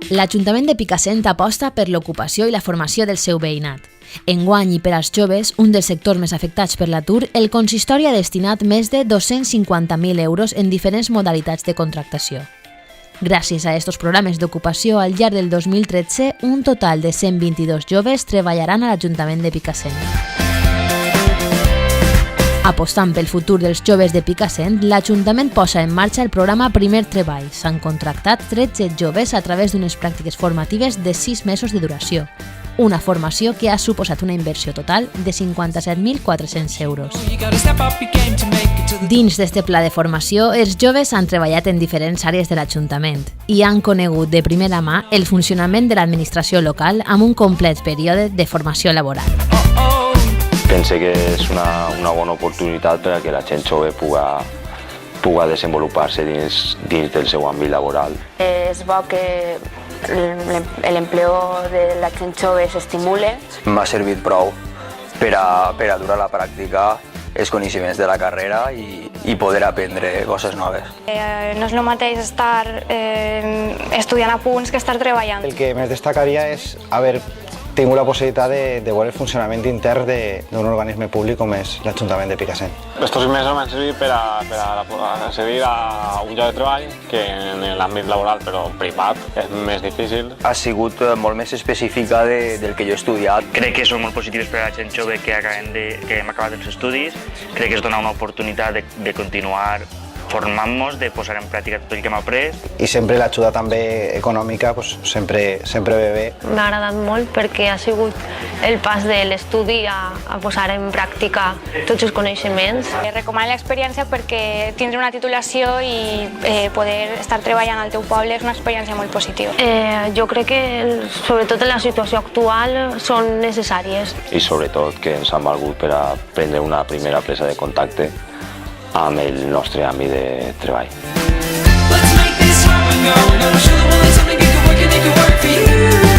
L'Ajuntament de Picassent aposta per l'ocupació i la formació del seu veïnat. Enguany i per als joves, un dels sectors més afectats per l'atur, el consistori ha destinat més de 250.000 euros en diferents modalitats de contractació. Gràcies a aquests programes d'ocupació, al llarg del 2013, un total de 122 joves treballaran a l'Ajuntament de Picassent. Apostant pel futur dels joves de Picassent, l'Ajuntament posa en marxa el programa Primer Treball. S'han contractat 13 joves a través d'unes pràctiques formatives de 6 mesos de duració. Una formació que ha suposat una inversió total de 57.400 euros. Dins d'este pla de formació, els joves han treballat en diferents àrees de l'Ajuntament i han conegut de primera mà el funcionament de l'administració local amb un complet període de formació laboral. Penso que és una bona oportunitat per a que la gent jove puga desenvolupar-se dins del seu àmbit laboral. És bo que l'empleo de la gent jove s'estimule. M'ha servit prou per a dur a la pràctica els coneixements de la carrera i poder aprendre coses noves. No és el mateix estar estudiant a punts que estar treballant. El que més destacaria és haver tingut la possibilitat de veure el funcionament intern d'un organisme públic com és l'Ajuntament de Picassent. Estos mesos m'han servit per a accedir a un lloc de treball que en l'àmbit laboral, però privat, és més difícil. Ha sigut molt més específica del que jo he estudiat. Crec que són molt positives per a la gent jove que hem acabat els estudis. Crec que és donar una oportunitat de continuar formant-nos, de posar en pràctica tot el que hem après. I sempre l'ajuda també econòmica sempre ve bé. M'ha agradat molt perquè ha sigut el pas de l'estudi a posar en pràctica tots els coneixements. Recomano l'experiència perquè tindre una titulació i poder estar treballant al teu poble és una experiència molt positiva. Jo crec que, sobretot en la situació actual, són necessàries. I sobretot que ens han valgut per a prendre una primera presa de contacte amb el nostre àmbit de treball. Let's make this happen, go. Now show the world something you can work and make it work for you.